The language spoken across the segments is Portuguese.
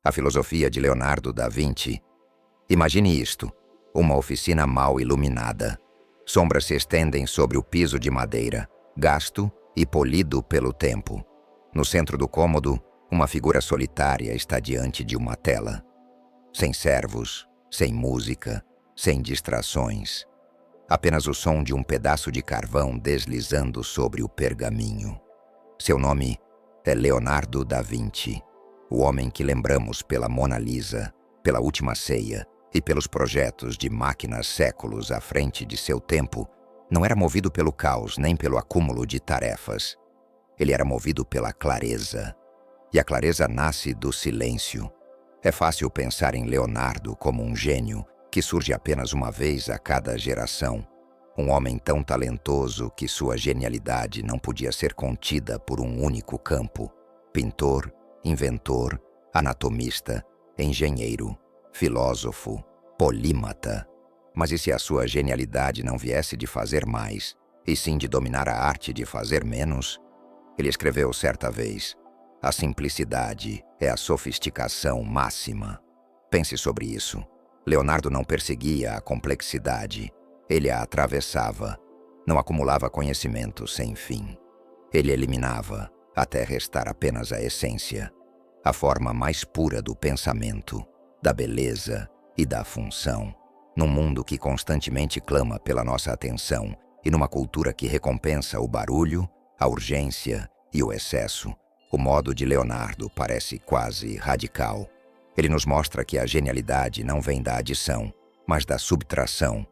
A filosofia de Leonardo da Vinci. Imagine isto: uma oficina mal iluminada. Sombras se estendem sobre o piso de madeira, gasto e polido pelo tempo. No centro do cômodo, uma figura solitária está diante de uma tela. Sem servos, sem música, sem distrações. Apenas o som de um pedaço de carvão deslizando sobre o pergaminho. Seu nome é Leonardo da Vinci, o homem que lembramos pela Mona Lisa, pela Última Ceia e pelos projetos de máquinas séculos à frente de seu tempo. Não era movido pelo caos nem pelo acúmulo de tarefas. Ele era movido pela clareza. E a clareza nasce do silêncio. É fácil pensar em Leonardo como um gênio que surge apenas uma vez a cada geração. Um homem tão talentoso que sua genialidade não podia ser contida por um único campo. Pintor, inventor, anatomista, engenheiro, filósofo, polímata. Mas e se a sua genialidade não viesse de fazer mais, e sim de dominar a arte de fazer menos? Ele escreveu certa vez: a simplicidade é a sofisticação máxima. Pense sobre isso. Leonardo não perseguia a complexidade. Ele a atravessava. Não acumulava conhecimento sem fim. Ele eliminava, até restar apenas a essência, a forma mais pura do pensamento, da beleza e da função. Num mundo que constantemente clama pela nossa atenção e numa cultura que recompensa o barulho, a urgência e o excesso, o modo de Leonardo parece quase radical. Ele nos mostra que a genialidade não vem da adição, mas da subtração.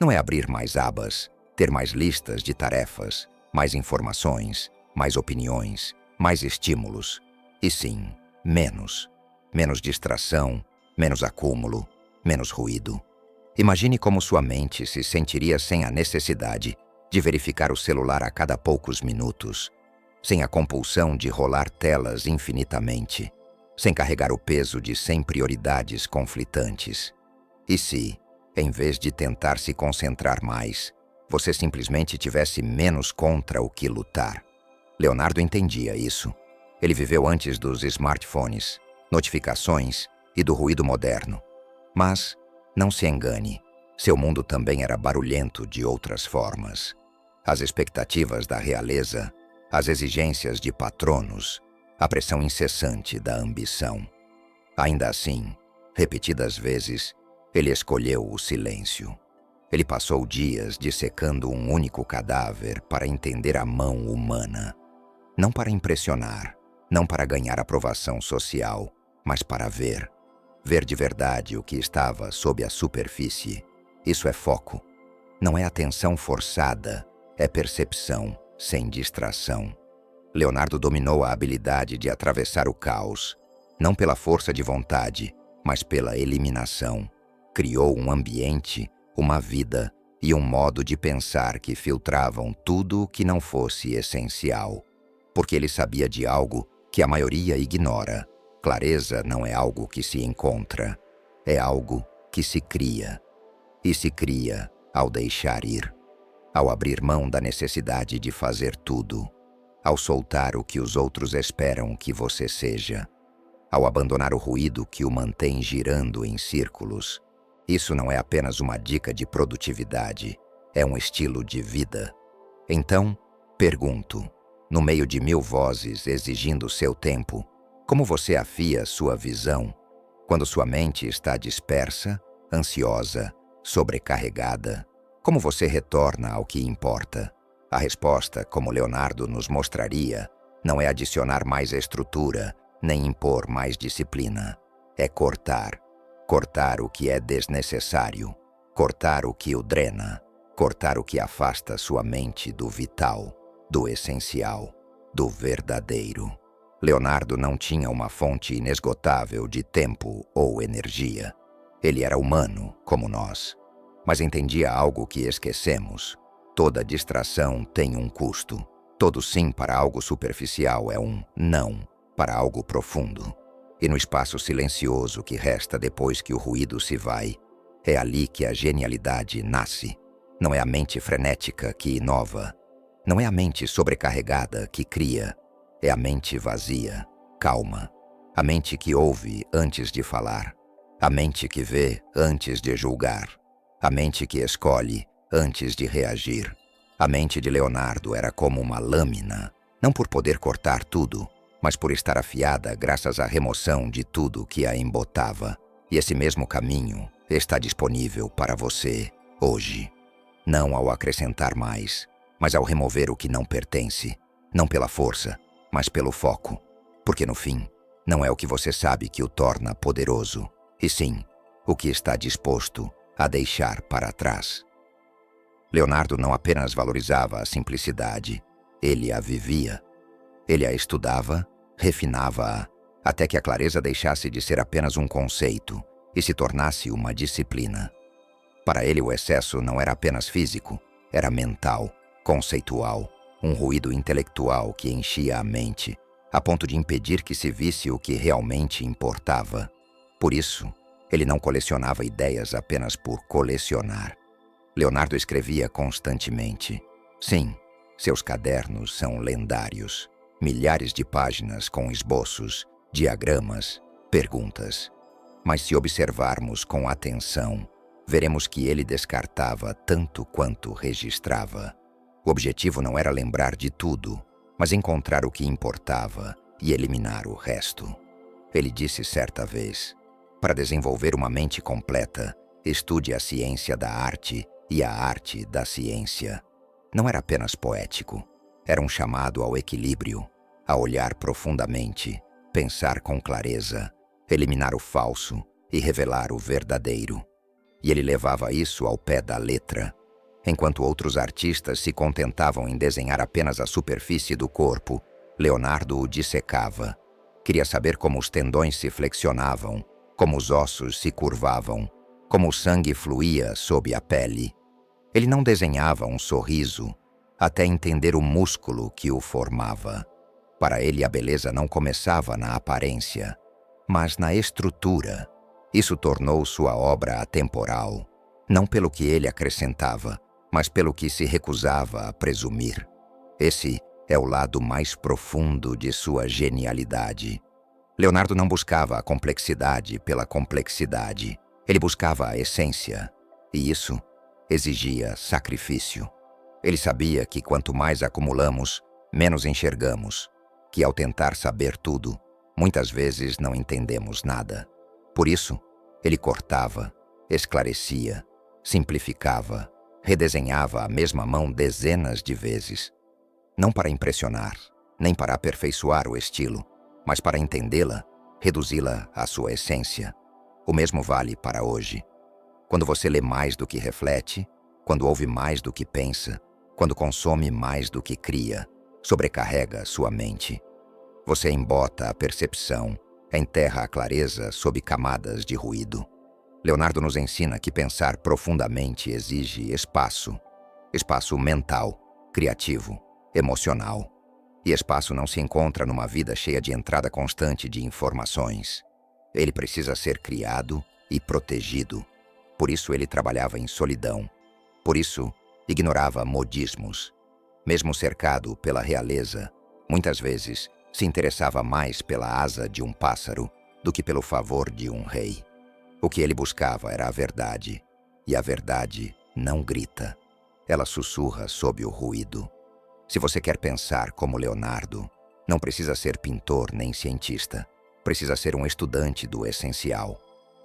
Não é abrir mais abas, ter mais listas de tarefas, mais informações, mais opiniões, mais estímulos. E sim, menos. Menos distração, menos acúmulo, menos ruído. Imagine como sua mente se sentiria sem a necessidade de verificar o celular a cada poucos minutos, sem a compulsão de rolar telas infinitamente, sem carregar o peso de 100 prioridades conflitantes. E se, em vez de tentar se concentrar mais, você simplesmente tivesse menos contra o que lutar? Leonardo entendia isso. Ele viveu antes dos smartphones, notificações e do ruído moderno. Mas, não se engane, seu mundo também era barulhento de outras formas. As expectativas da realeza, as exigências de patronos, a pressão incessante da ambição. Ainda assim, repetidas vezes, ele escolheu o silêncio. Ele passou dias dissecando um único cadáver para entender a mão humana. Não para impressionar, não para ganhar aprovação social, mas para ver. Ver de verdade o que estava sob a superfície. Isso é foco. Não é atenção forçada, é percepção, sem distração. Leonardo dominou a habilidade de atravessar o caos, não pela força de vontade, mas pela eliminação. Criou um ambiente, uma vida e um modo de pensar que filtravam tudo o que não fosse essencial. Porque ele sabia de algo que a maioria ignora. Clareza não é algo que se encontra, é algo que se cria. E se cria ao deixar ir, ao abrir mão da necessidade de fazer tudo, ao soltar o que os outros esperam que você seja, ao abandonar o ruído que o mantém girando em círculos. Isso não é apenas uma dica de produtividade, é um estilo de vida. Então, pergunto, no meio de 1000 vozes exigindo seu tempo, como você afia sua visão quando sua mente está dispersa, ansiosa, sobrecarregada? Como você retorna ao que importa? A resposta, como Leonardo nos mostraria, não é adicionar mais estrutura, nem impor mais disciplina. É cortar. Cortar o que é desnecessário. Cortar o que o drena. Cortar o que afasta sua mente do vital, do essencial, do verdadeiro. Leonardo não tinha uma fonte inesgotável de tempo ou energia. Ele era humano, como nós, mas entendia algo que esquecemos. Toda distração tem um custo. Todo sim para algo superficial é um não para algo profundo. E no espaço silencioso que resta depois que o ruído se vai, é ali que a genialidade nasce. Não é a mente frenética que inova. Não é a mente sobrecarregada que cria. É a mente vazia, calma, A mente que ouve antes de falar. A mente que vê antes de julgar. A mente que escolhe antes de reagir. A mente de Leonardo era como uma lâmina, não por poder cortar tudo, mas por estar afiada graças à remoção de tudo que a embotava. E esse mesmo caminho está disponível para você hoje. Não ao acrescentar mais, mas ao remover o que não pertence, não pela força, mas pelo foco. Porque no fim, não é o que você sabe que o torna poderoso, e sim o que está disposto a deixar para trás. Leonardo não apenas valorizava a simplicidade, ele a vivia. Ele a estudava, refinava-a, até que a clareza deixasse de ser apenas um conceito e se tornasse uma disciplina. Para ele, o excesso não era apenas físico, era mental, conceitual, um ruído intelectual que enchia a mente, a ponto de impedir que se visse o que realmente importava. Por isso, ele não colecionava ideias apenas por colecionar. Leonardo escrevia constantemente. Sim, seus cadernos são lendários. Milhares de páginas com esboços, diagramas, perguntas. Mas se observarmos com atenção, veremos que ele descartava tanto quanto registrava. O objetivo não era lembrar de tudo, mas encontrar o que importava e eliminar o resto. Ele disse certa vez: para desenvolver uma mente completa, estude a ciência da arte e a arte da ciência. Não era apenas poético, era um chamado ao equilíbrio, a olhar profundamente, pensar com clareza, eliminar o falso e revelar o verdadeiro. E ele levava isso ao pé da letra. Enquanto outros artistas se contentavam em desenhar apenas a superfície do corpo, Leonardo o dissecava. Queria saber como os tendões se flexionavam, como os ossos se curvavam, como o sangue fluía sob a pele. Ele não desenhava um sorriso, até entender o músculo que o formava. Para ele, a beleza não começava na aparência, mas na estrutura. Isso tornou sua obra atemporal, não pelo que ele acrescentava, mas pelo que se recusava a presumir. Esse é o lado mais profundo de sua genialidade. Leonardo não buscava a complexidade pela complexidade. Ele buscava a essência, e isso exigia sacrifício. Ele sabia que quanto mais acumulamos, menos enxergamos, que ao tentar saber tudo, muitas vezes não entendemos nada. Por isso, ele cortava, esclarecia, simplificava, redesenhava a mesma mão dezenas de vezes. Não para impressionar, nem para aperfeiçoar o estilo, mas para entendê-la, reduzi-la à sua essência. O mesmo vale para hoje. Quando você lê mais do que reflete, quando ouve mais do que pensa, quando consome mais do que cria, sobrecarrega sua mente. Você embota a percepção, enterra a clareza sob camadas de ruído. Leonardo nos ensina que pensar profundamente exige espaço. Espaço mental, criativo, emocional. E espaço não se encontra numa vida cheia de entrada constante de informações. Ele precisa ser criado e protegido. Por isso ele trabalhava em solidão. Por isso, ignorava modismos. Mesmo cercado pela realeza, muitas vezes se interessava mais pela asa de um pássaro do que pelo favor de um rei. O que ele buscava era a verdade, e a verdade não grita. Ela sussurra sob o ruído. Se você quer pensar como Leonardo, não precisa ser pintor nem cientista. Precisa ser um estudante do essencial.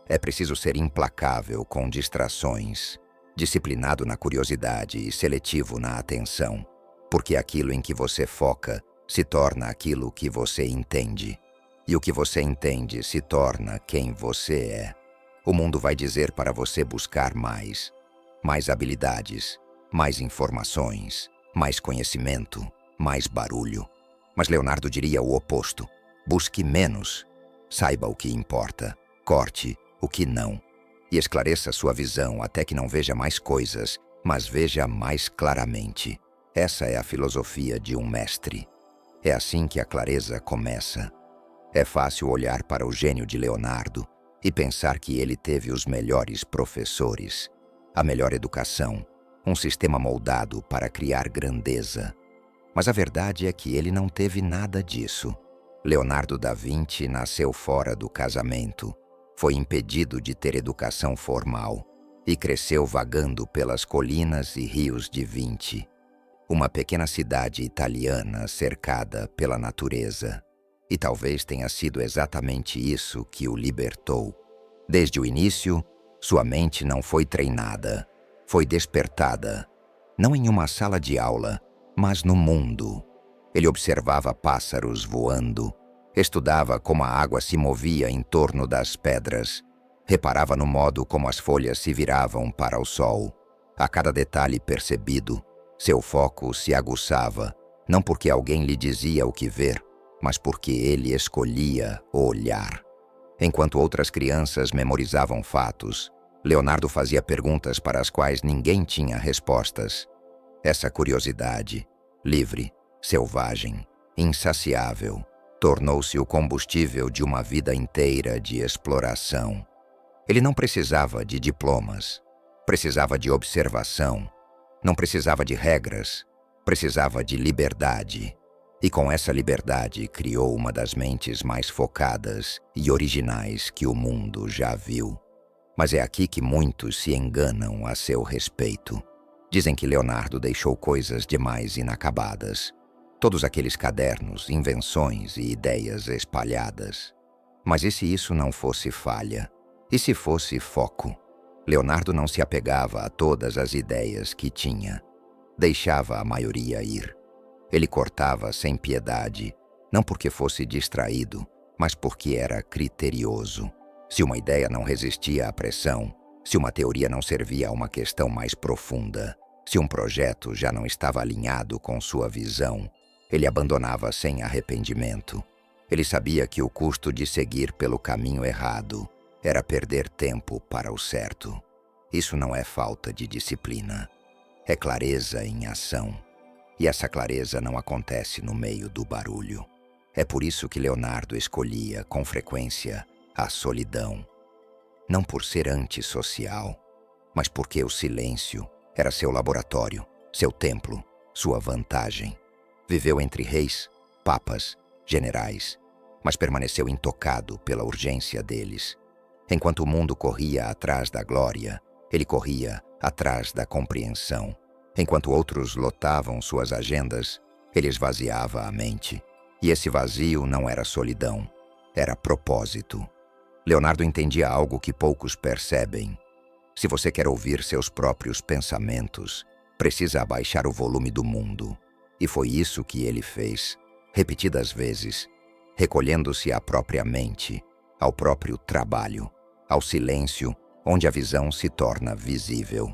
É preciso ser implacável com distrações, disciplinado na curiosidade e seletivo na atenção, porque aquilo em que você foca se torna aquilo que você entende, e o que você entende se torna quem você é. O mundo vai dizer para você buscar mais habilidades, mais informações, mais conhecimento, mais barulho. Mas Leonardo diria o oposto: busque menos, saiba o que importa, corte o que não, e esclareça sua visão até que não veja mais coisas, mas veja mais claramente. Essa é a filosofia de um mestre. É assim que a clareza começa. É fácil olhar para o gênio de Leonardo e pensar que ele teve os melhores professores, a melhor educação, um sistema moldado para criar grandeza. Mas a verdade é que ele não teve nada disso. Leonardo da Vinci nasceu fora do casamento, foi impedido de ter educação formal e cresceu vagando pelas colinas e rios de Vinci, uma pequena cidade italiana cercada pela natureza. E talvez tenha sido exatamente isso que o libertou. Desde o início, sua mente não foi treinada, foi despertada, não em uma sala de aula, mas no mundo. Ele observava pássaros voando, estudava como a água se movia em torno das pedras, reparava no modo como as folhas se viravam para o sol. A cada detalhe percebido, seu foco se aguçava, não porque alguém lhe dizia o que ver, mas porque ele escolhia olhar. Enquanto outras crianças memorizavam fatos, Leonardo fazia perguntas para as quais ninguém tinha respostas. Essa curiosidade, livre, selvagem, insaciável, tornou-se o combustível de uma vida inteira de exploração. Ele não precisava de diplomas, precisava de observação, não precisava de regras, precisava de liberdade. E com essa liberdade criou uma das mentes mais focadas e originais que o mundo já viu. Mas é aqui que muitos se enganam a seu respeito. Dizem que Leonardo deixou coisas demais inacabadas. Todos aqueles cadernos, invenções e ideias espalhadas. Mas e se isso não fosse falha? E se fosse foco? Leonardo não se apegava a todas as ideias que tinha. Deixava a maioria ir. Ele cortava sem piedade, não porque fosse distraído, mas porque era criterioso. Se uma ideia não resistia à pressão, se uma teoria não servia a uma questão mais profunda, se um projeto já não estava alinhado com sua visão, ele abandonava sem arrependimento. Ele sabia que o custo de seguir pelo caminho errado era perder tempo para o certo. Isso não é falta de disciplina, é clareza em ação. E essa clareza não acontece no meio do barulho. É por isso que Leonardo escolhia, com frequência, a solidão. Não por ser antissocial, mas porque o silêncio era seu laboratório, seu templo, sua vantagem. Viveu entre reis, papas, generais, mas permaneceu intocado pela urgência deles. Enquanto o mundo corria atrás da glória, ele corria atrás da compreensão. Enquanto outros lotavam suas agendas, ele esvaziava a mente. E esse vazio não era solidão, era propósito. Leonardo entendia algo que poucos percebem. Se você quer ouvir seus próprios pensamentos, precisa abaixar o volume do mundo. E foi isso que ele fez, repetidas vezes, recolhendo-se à própria mente, ao próprio trabalho, ao silêncio, onde a visão se torna visível.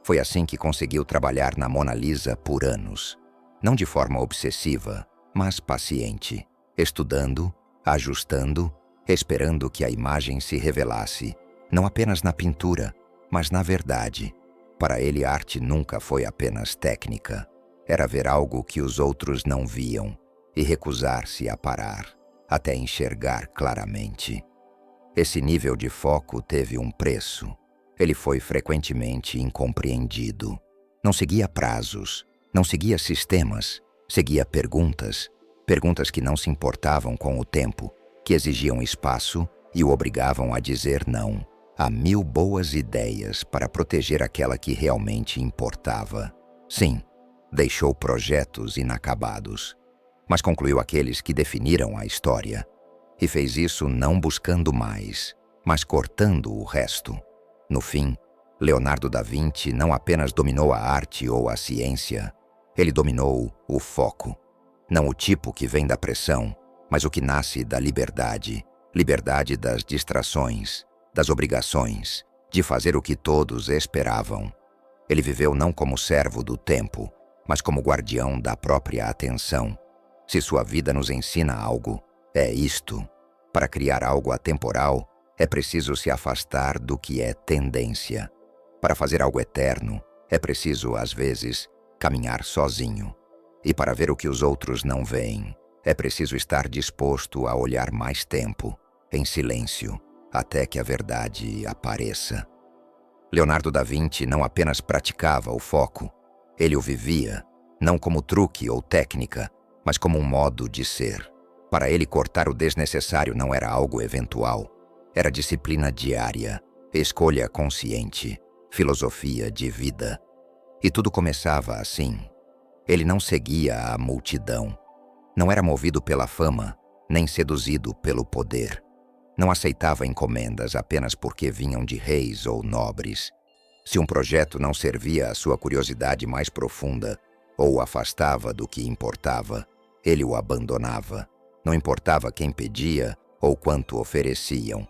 Foi assim que conseguiu trabalhar na Mona Lisa por anos. Não de forma obsessiva, mas paciente, estudando, ajustando, esperando que a imagem se revelasse, não apenas na pintura, mas na verdade. Para ele, a arte nunca foi apenas técnica. Era ver algo que os outros não viam e recusar-se a parar, até enxergar claramente. Esse nível de foco teve um preço. Ele foi frequentemente incompreendido. Não seguia prazos, não seguia sistemas, seguia perguntas. Perguntas que não se importavam com o tempo, que exigiam espaço e o obrigavam a dizer não a 1000 boas ideias para proteger aquela que realmente importava. Sim, deixou projetos inacabados, mas concluiu aqueles que definiram a história. E fez isso não buscando mais, mas cortando o resto. No fim, Leonardo da Vinci não apenas dominou a arte ou a ciência, ele dominou o foco. Não o tipo que vem da pressão, mas o que nasce da liberdade. Liberdade das distrações, das obrigações, de fazer o que todos esperavam. Ele viveu não como servo do tempo, mas como guardião da própria atenção. Se sua vida nos ensina algo, é isto. Para criar algo atemporal, é preciso se afastar do que é tendência. Para fazer algo eterno, é preciso, às vezes, caminhar sozinho. E para ver o que os outros não veem, é preciso estar disposto a olhar mais tempo, em silêncio, até que a verdade apareça. Leonardo da Vinci não apenas praticava o foco, ele o vivia, não como truque ou técnica, mas como um modo de ser. Para ele, cortar o desnecessário não era algo eventual. Era disciplina diária, escolha consciente, filosofia de vida. E tudo começava assim. Ele não seguia a multidão. Não era movido pela fama, nem seduzido pelo poder. Não aceitava encomendas apenas porque vinham de reis ou nobres. Se um projeto não servia à sua curiosidade mais profunda ou o afastava do que importava, ele o abandonava. Não importava quem pedia ou quanto ofereciam.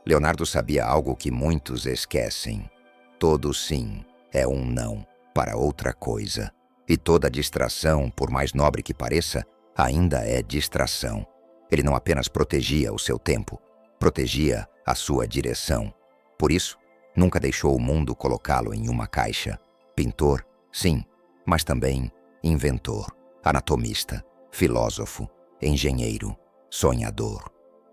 Leonardo sabia algo que muitos esquecem. Todo sim é um não para outra coisa. E toda distração, por mais nobre que pareça, ainda é distração. Ele não apenas protegia o seu tempo, protegia a sua direção. Por isso, nunca deixou o mundo colocá-lo em uma caixa. Pintor, sim, mas também inventor, anatomista, filósofo, engenheiro, sonhador.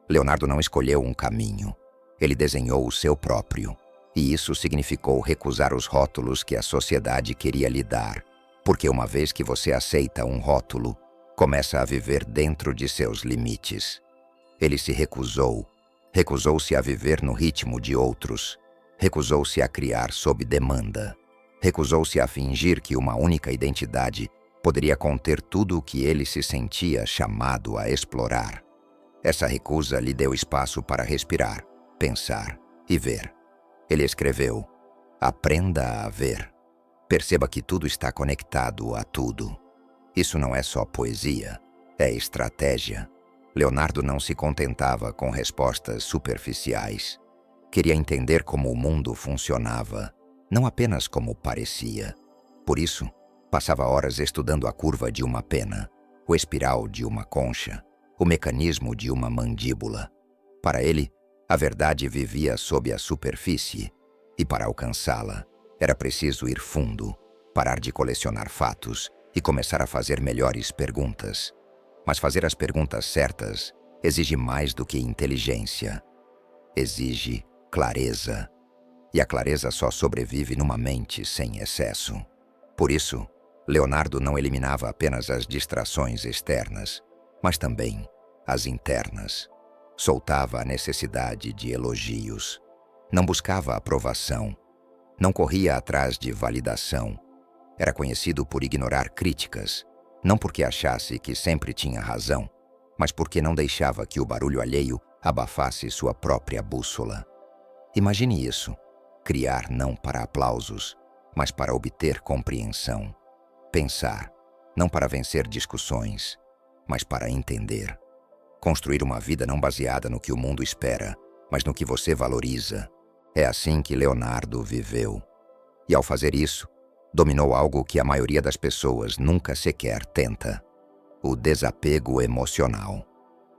Leonardo não escolheu um caminho. Ele desenhou o seu próprio. E isso significou recusar os rótulos que a sociedade queria lhe dar. Porque uma vez que você aceita um rótulo, começa a viver dentro de seus limites. Ele se recusou. Recusou-se a viver no ritmo de outros. Recusou-se a criar sob demanda. Recusou-se a fingir que uma única identidade poderia conter tudo o que ele se sentia chamado a explorar. Essa recusa lhe deu espaço para respirar, pensar e ver. Ele escreveu: aprenda a ver. Perceba que tudo está conectado a tudo. Isso não é só poesia, é estratégia. Leonardo não se contentava com respostas superficiais. Queria entender como o mundo funcionava, não apenas como parecia. Por isso, passava horas estudando a curva de uma pena, o espiral de uma concha, o mecanismo de uma mandíbula. Para ele, a verdade vivia sob a superfície, e para alcançá-la, era preciso ir fundo, parar de colecionar fatos e começar a fazer melhores perguntas. Mas fazer as perguntas certas exige mais do que inteligência. Exige clareza. E a clareza só sobrevive numa mente sem excesso. Por isso, Leonardo não eliminava apenas as distrações externas, mas também as internas. Soltava a necessidade de elogios. Não buscava aprovação. Não corria atrás de validação. Era conhecido por ignorar críticas, não porque achasse que sempre tinha razão, mas porque não deixava que o barulho alheio abafasse sua própria bússola. Imagine isso: criar não para aplausos, mas para obter compreensão. Pensar, não para vencer discussões, mas para entender. Construir uma vida não baseada no que o mundo espera, mas no que você valoriza. É assim que Leonardo viveu. E ao fazer isso, dominou algo que a maioria das pessoas nunca sequer tenta: o desapego emocional.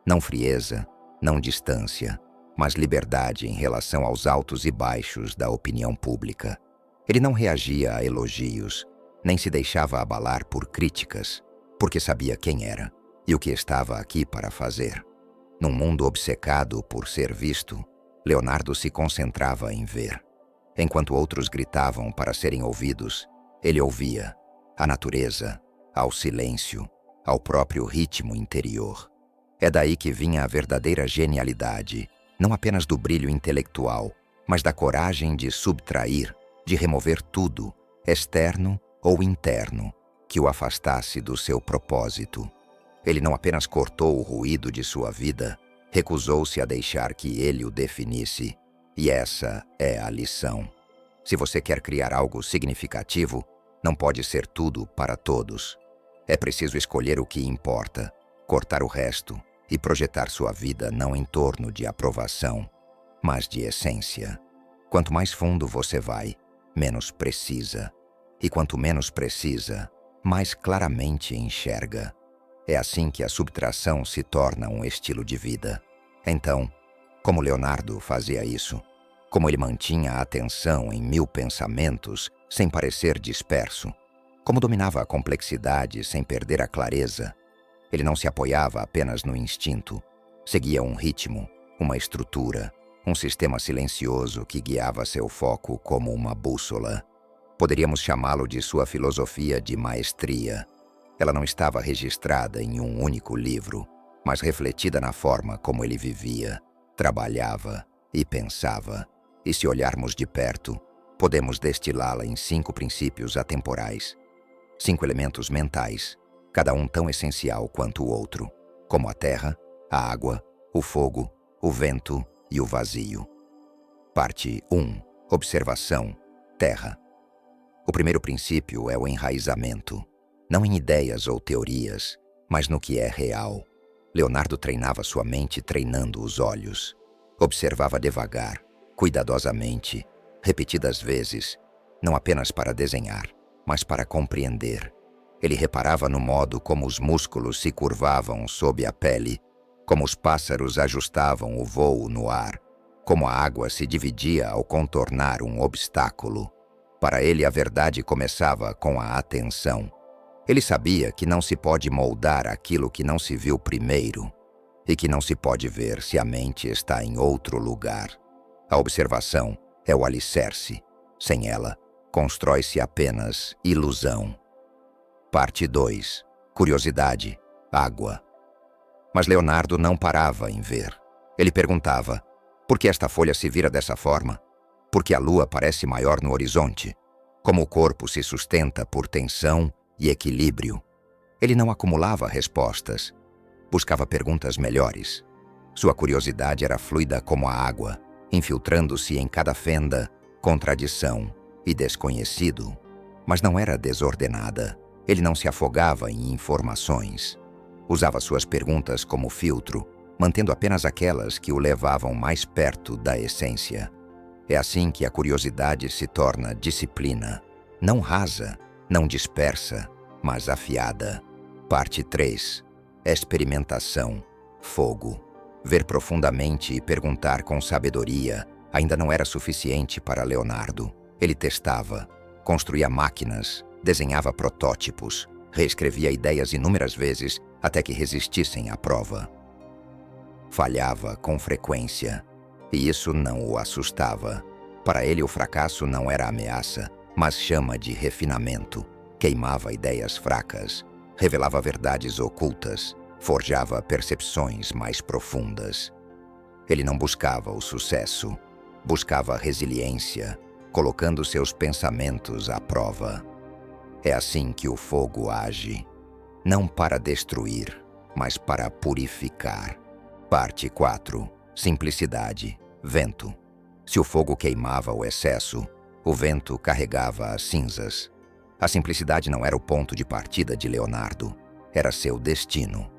Não frieza, não distância, mas liberdade em relação aos altos e baixos da opinião pública. Ele não reagia a elogios, nem se deixava abalar por críticas, porque sabia quem era e o que estava aqui para fazer. Num mundo obcecado por ser visto, Leonardo se concentrava em ver. Enquanto outros gritavam para serem ouvidos, ele ouvia a natureza, ao silêncio, ao próprio ritmo interior. É daí que vinha a verdadeira genialidade, não apenas do brilho intelectual, mas da coragem de subtrair, de remover tudo, externo ou interno, que o afastasse do seu propósito. Ele não apenas cortou o ruído de sua vida, recusou-se a deixar que ele o definisse. E essa é a lição. Se você quer criar algo significativo, não pode ser tudo para todos. É preciso escolher o que importa, cortar o resto e projetar sua vida não em torno de aprovação, mas de essência. Quanto mais fundo você vai, menos precisa. E quanto menos precisa, mais claramente enxerga. É assim que a subtração se torna um estilo de vida. Então, como Leonardo fazia isso? Como ele mantinha a atenção em 1000 pensamentos sem parecer disperso? Como dominava a complexidade sem perder a clareza? Ele não se apoiava apenas no instinto. Seguia um ritmo, uma estrutura, um sistema silencioso que guiava seu foco como uma bússola. Poderíamos chamá-lo de sua filosofia de maestria. Ela não estava registrada em um único livro, mas refletida na forma como ele vivia, trabalhava e pensava. E se olharmos de perto, podemos destilá-la em 5 princípios atemporais, 5 elementos mentais, cada um tão essencial quanto o outro, como a terra, a água, o fogo, o vento e o vazio. Parte 1. Observação. Terra. O primeiro princípio é o enraizamento, não em ideias ou teorias, mas no que é real. Leonardo treinava sua mente treinando os olhos. Observava devagar, cuidadosamente, repetidas vezes, não apenas para desenhar, mas para compreender. Ele reparava no modo como os músculos se curvavam sob a pele, como os pássaros ajustavam o voo no ar, como a água se dividia ao contornar um obstáculo. Para ele, a verdade começava com a atenção. Ele sabia que não se pode moldar aquilo que não se viu primeiro e que não se pode ver se a mente está em outro lugar. A observação é o alicerce. Sem ela, constrói-se apenas ilusão. Parte 2. Curiosidade. Água. Mas Leonardo não parava em ver. Ele perguntava: por que esta folha se vira dessa forma? Por que a lua parece maior no horizonte? Como o corpo se sustenta por tensão e equilíbrio? Ele não acumulava respostas. Buscava perguntas melhores. Sua curiosidade era fluida como a água, infiltrando-se em cada fenda, contradição e desconhecido. Mas não era desordenada. Ele não se afogava em informações. Usava suas perguntas como filtro, mantendo apenas aquelas que o levavam mais perto da essência. É assim que a curiosidade se torna disciplina, não rasa, não dispersa, mas afiada. Parte 3. Experimentação. Fogo. Ver profundamente e perguntar com sabedoria ainda não era suficiente para Leonardo. Ele testava, construía máquinas, desenhava protótipos, reescrevia ideias inúmeras vezes até que resistissem à prova. Falhava com frequência, e isso não o assustava. Para ele, o fracasso não era ameaça, mas chama de refinamento. Queimava ideias fracas, revelava verdades ocultas, forjava percepções mais profundas. Ele não buscava o sucesso, buscava resiliência, colocando seus pensamentos à prova. É assim que o fogo age, não para destruir, mas para purificar. Parte 4. Simplicidade. Vento. Se o fogo queimava o excesso, o vento carregava as cinzas. A simplicidade não era o ponto de partida de Leonardo, era seu destino.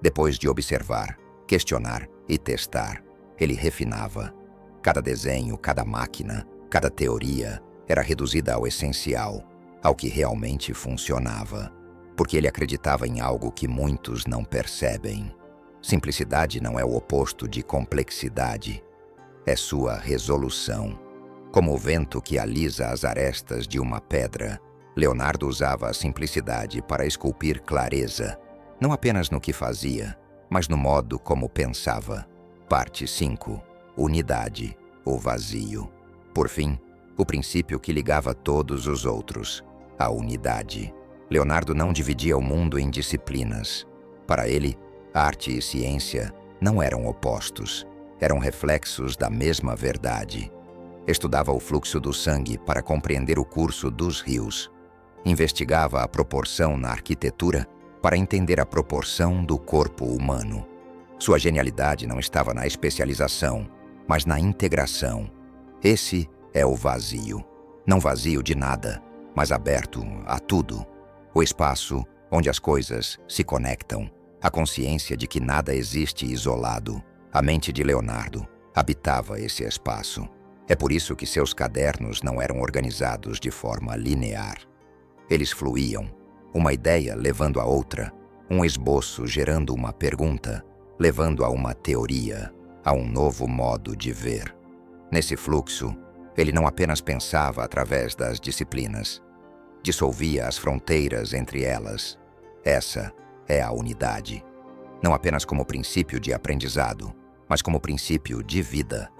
Depois de observar, questionar e testar, ele refinava. Cada desenho, cada máquina, cada teoria era reduzida ao essencial, ao que realmente funcionava, porque ele acreditava em algo que muitos não percebem. Simplicidade não é o oposto de complexidade, é sua resolução. Como o vento que alisa as arestas de uma pedra, Leonardo usava a simplicidade para esculpir clareza, não apenas no que fazia, mas no modo como pensava. Parte 5. Unidade, o vazio. Por fim, o princípio que ligava todos os outros, a unidade. Leonardo não dividia o mundo em disciplinas. Para ele, arte e ciência não eram opostos, eram reflexos da mesma verdade. Estudava o fluxo do sangue para compreender o curso dos rios. Investigava a proporção na arquitetura para entender a proporção do corpo humano. Sua genialidade não estava na especialização, mas na integração. Esse é o vazio. Não vazio de nada, mas aberto a tudo. O espaço onde as coisas se conectam. A consciência de que nada existe isolado. A mente de Leonardo habitava esse espaço. É por isso que seus cadernos não eram organizados de forma linear. Eles fluíam, uma ideia levando a outra, um esboço gerando uma pergunta, levando a uma teoria, a um novo modo de ver. Nesse fluxo, ele não apenas pensava através das disciplinas, dissolvia as fronteiras entre elas. Essa é a unidade, não apenas como princípio de aprendizado, mas como princípio de vida.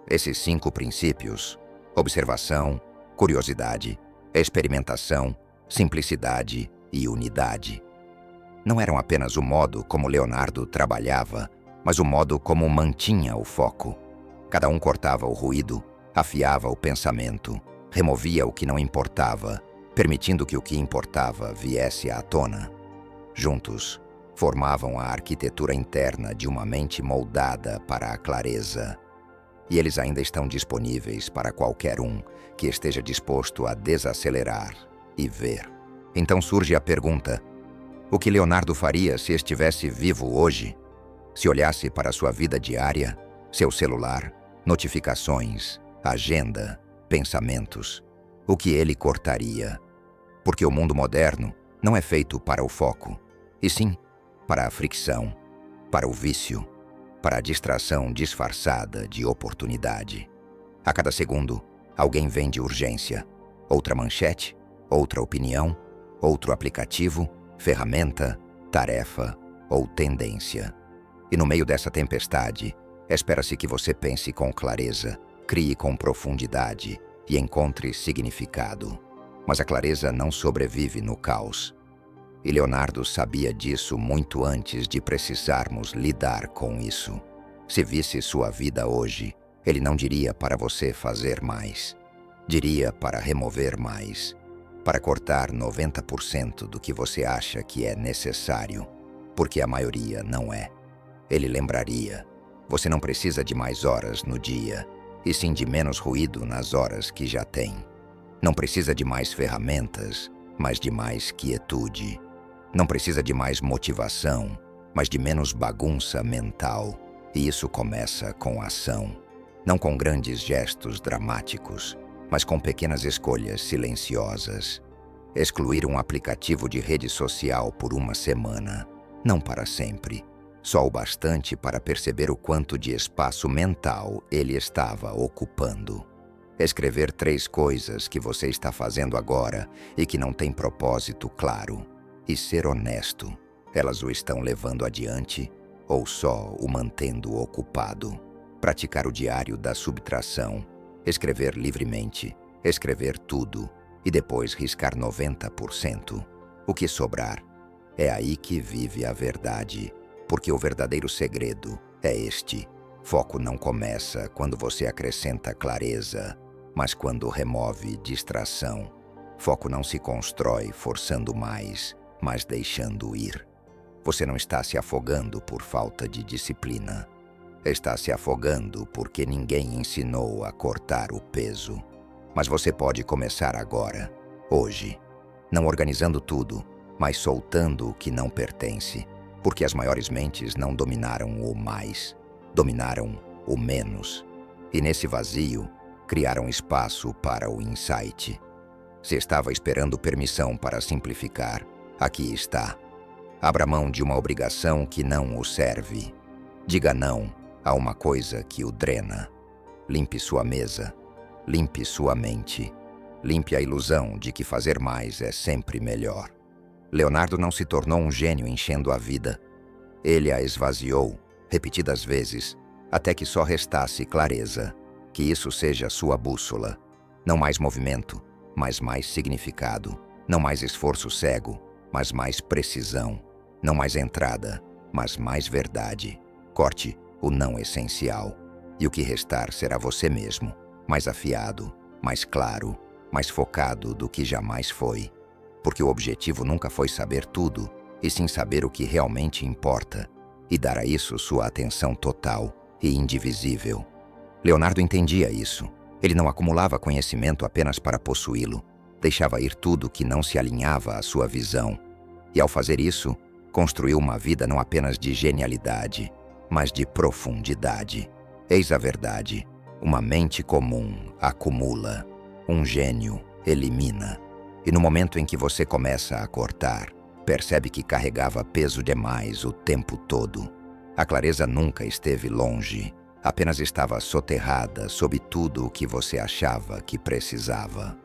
Esses 5 princípios, observação, curiosidade, experimentação, simplicidade e unidade, não eram apenas o modo como Leonardo trabalhava, mas o modo como mantinha o foco. Cada um cortava o ruído, afiava o pensamento, removia o que não importava, permitindo que o que importava viesse à tona. Juntos, formavam a arquitetura interna de uma mente moldada para a clareza. E eles ainda estão disponíveis para qualquer um que esteja disposto a desacelerar e ver. Então surge a pergunta: o que Leonardo faria se estivesse vivo hoje? Se olhasse para a sua vida diária, seu celular, notificações, agenda, pensamentos, o que ele cortaria? Porque o mundo moderno não é feito para o foco, e sim para a fricção, para o vício, para a distração disfarçada de oportunidade. A cada segundo, alguém vende urgência, outra manchete, outra opinião, outro aplicativo, ferramenta, tarefa ou tendência. E no meio dessa tempestade, espera-se que você pense com clareza, crie com profundidade e encontre significado. Mas a clareza não sobrevive no caos. E Leonardo sabia disso muito antes de precisarmos lidar com isso. Se visse sua vida hoje, ele não diria para você fazer mais. Diria para remover mais, para cortar 90% do que você acha que é necessário, porque a maioria não é. Ele lembraria: você não precisa de mais horas no dia, e sim de menos ruído nas horas que já tem. Não precisa de mais ferramentas, mas de mais quietude. Não precisa de mais motivação, mas de menos bagunça mental. E isso começa com ação. Não com grandes gestos dramáticos, mas com pequenas escolhas silenciosas. Excluir um aplicativo de rede social por uma semana, não para sempre. Só o bastante para perceber o quanto de espaço mental ele estava ocupando. Escrever 3 coisas que você está fazendo agora e que não têm propósito claro. E ser honesto, elas o estão levando adiante ou só o mantendo ocupado? Praticar o diário da subtração, escrever livremente, escrever tudo e depois riscar 90%. O que sobrar? É aí que vive a verdade, porque o verdadeiro segredo é este: foco não começa quando você acrescenta clareza, mas quando remove distração. Foco não se constrói forçando mais, mas deixando ir. Você não está se afogando por falta de disciplina. Está se afogando porque ninguém ensinou a cortar o peso. Mas você pode começar agora, hoje. Não organizando tudo, mas soltando o que não pertence. Porque as maiores mentes não dominaram o mais, dominaram o menos. E nesse vazio, criaram espaço para o insight. Se estava esperando permissão para simplificar, aqui está. Abra mão de uma obrigação que não o serve. Diga não a uma coisa que o drena. Limpe sua mesa. Limpe sua mente. Limpe a ilusão de que fazer mais é sempre melhor. Leonardo não se tornou um gênio enchendo a vida. Ele a esvaziou, repetidas vezes, até que só restasse clareza. Que isso seja sua bússola. Não mais movimento, mas mais significado. Não mais esforço cego, mas mais precisão. Não mais entrada, mas mais verdade. Corte o não essencial. E o que restar será você mesmo, mais afiado, mais claro, mais focado do que jamais foi. Porque o objetivo nunca foi saber tudo, e sim saber o que realmente importa, e dar a isso sua atenção total e indivisível. Leonardo entendia isso. Ele não acumulava conhecimento apenas para possuí-lo. Deixava ir tudo que não se alinhava à sua visão. E ao fazer isso, construiu uma vida não apenas de genialidade, mas de profundidade. Eis a verdade: uma mente comum acumula, um gênio elimina. E no momento em que você começa a cortar, percebe que carregava peso demais o tempo todo. A clareza nunca esteve longe, apenas estava soterrada sob tudo o que você achava que precisava.